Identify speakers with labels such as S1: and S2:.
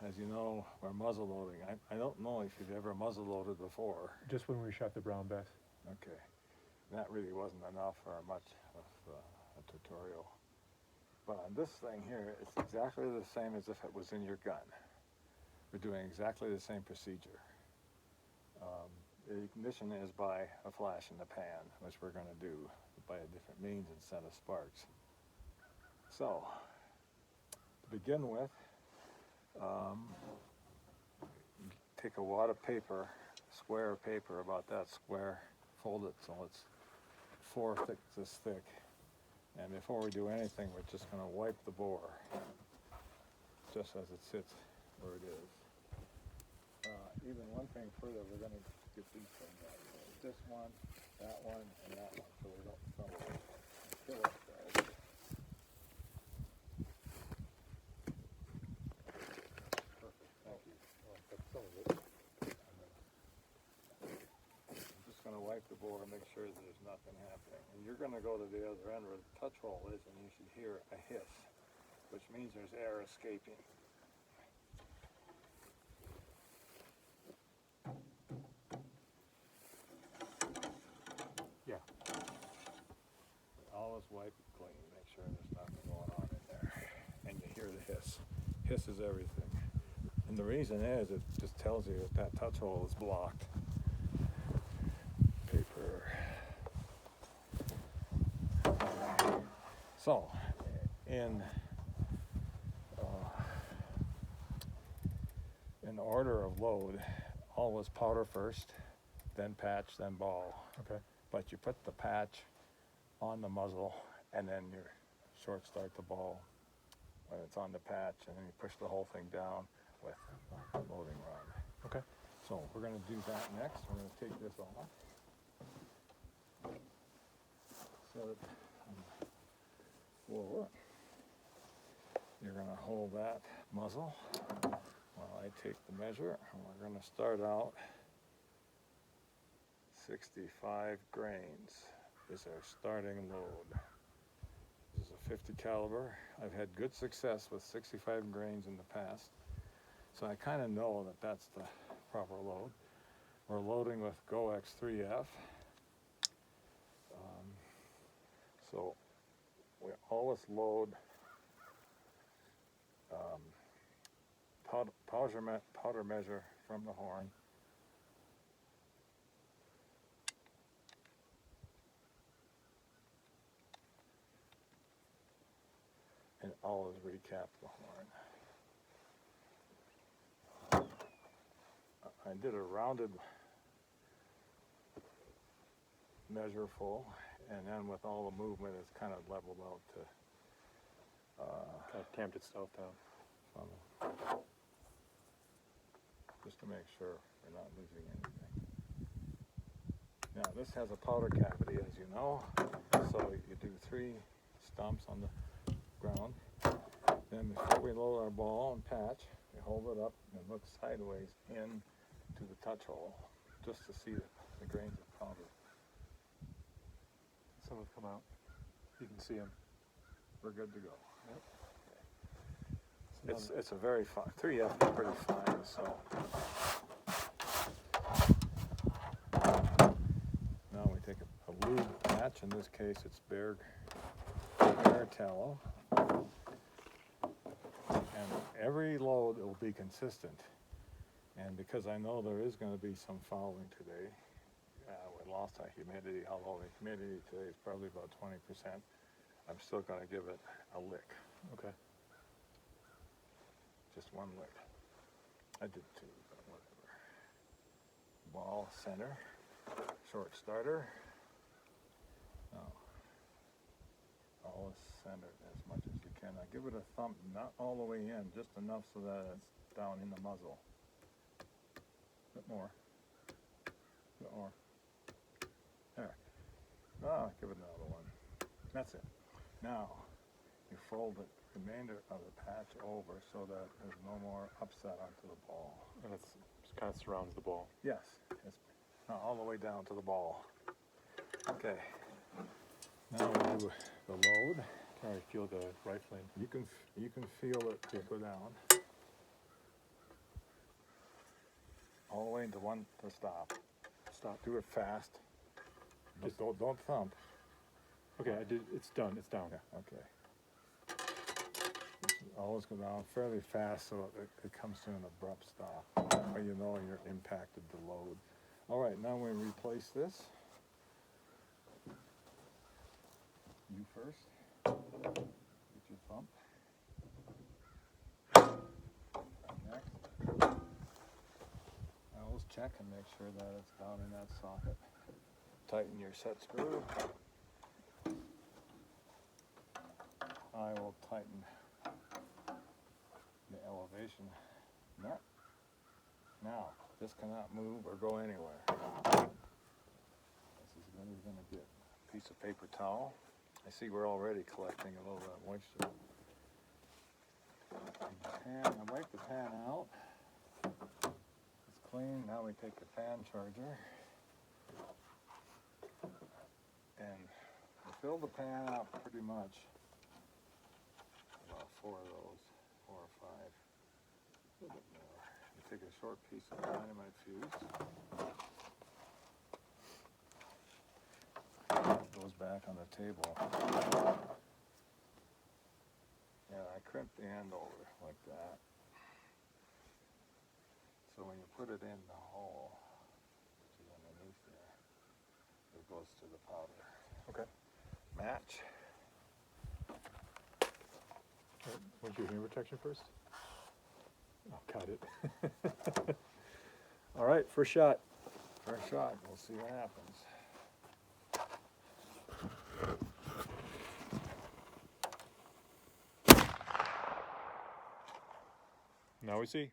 S1: as you know, we're muzzle loading. I don't know if you've ever muzzle loaded before.
S2: Just when we shot the brown bass.
S1: Okay. That really wasn't enough for much of a tutorial. But on this thing here, it's exactly the same as if it was in your gun. We're doing exactly the same procedure. The ignition is by a flash in the pan, which we're going to do by a different means instead of sparks. So, to begin with, take a wad of paper, square of paper about that square, fold it so it's 4/5 this thick. And before we do anything, we're just going to wipe the bore, just as it sits where it is. Even one thing further, we're going to get these things out of there. This one, and that one, so we don't kill ourselves. Perfect, thank you.
S2: That's some of it.
S1: I'm just going to wipe the bore and make sure that there's nothing happening. And you're going to go to the other end where the touch hole is, and you should hear a hiss, which means there's air escaping.
S2: Yeah.
S1: Always wipe it clean, make sure there's nothing going on in there. And you hear the hiss. Hiss is everything. And the reason is, it just tells you that that touch hole is blocked. Paper. So, in order of load, always powder first, then patch, then ball.
S2: Okay.
S1: But you put the patch on the muzzle, and then you short start the ball when it's on the patch, and then you push the whole thing down with the loading rod.
S2: Okay.
S1: So we're going to do that next. We're going to take this off. Set it on the floor. You're going to hold that muzzle while I take the measure, and we're going to start out 65 grains is our starting load. This is a 50 caliber. I've had good success with 65 grains in the past, so I kind of know that that's the proper load. We're loading with Go X3F. So we always load powder measure from the horn. And always recap the horn. I did a rounded measure full, and then with all the movement, it's kind of leveled out to
S2: Kind of tamped itself down.
S1: Just to make sure we're not losing anything. Now this has a powder cavity, as you know, so you do 3 stumps on the ground. Then before we load our ball and patch, we hold it up and look sideways into the touch hole, just to see the grains of powder.
S2: Some have come out. You can see them.
S1: We're good to go.
S2: Yep.
S1: It's a very fine, 3F is pretty fine, so. Now we take a lube patch, in this case it's Bear tallow. And every load will be consistent. And because I know there is going to be some fouling today, we lost our humidity, although the humidity today is probably about 20%, I'm still going to give it a lick.
S2: Okay.
S1: Just one lick. I did 2, but whatever. Ball center, short starter. Now, always center as much as you can. Now give it a thump, not all the way in, just enough so that it's down in the muzzle. A bit more. A bit more. There. Ah, give it another one. That's it. Now, you fold the remainder of the patch over so that there's no more upset onto the ball.
S2: And it kind of surrounds the ball.
S1: Yes, it's not all the way down to the ball. Okay. Now we do the load.
S2: Can already feel the rifling.
S1: You can feel it go down. all the way into one to stop.
S2: Stop.
S1: Do it fast.
S2: Just-
S1: Don't thump.
S2: Okay, I did. It's done. It's down.
S1: Yeah, okay. Always go down fairly fast so it comes to an abrupt stop. That way you know you're impacted the load. All right, now we replace this. You first. Get your thump. Next. I always check and make sure that it's down in that socket. Tighten your set screw. I will tighten the elevation nut. Now, this cannot move or go anywhere. This is when you're going to get a piece of paper towel. I see we're already collecting a little bit of moisture. And I wipe the pan out. It's clean. Now we take the fan charger and we fill the pan up pretty much. About 4 of those, 4 or 5. A little bit more. You take a short piece of dynamite fuse. It goes back on the table. And I crimp the end over like that. So when you put it in the hole, which is underneath there, it goes to the powder.
S2: Okay.
S1: Match.
S2: Want to do hand protection first? Oh, got it. All right, first shot.
S1: First shot. We'll see what happens.
S2: Now we see.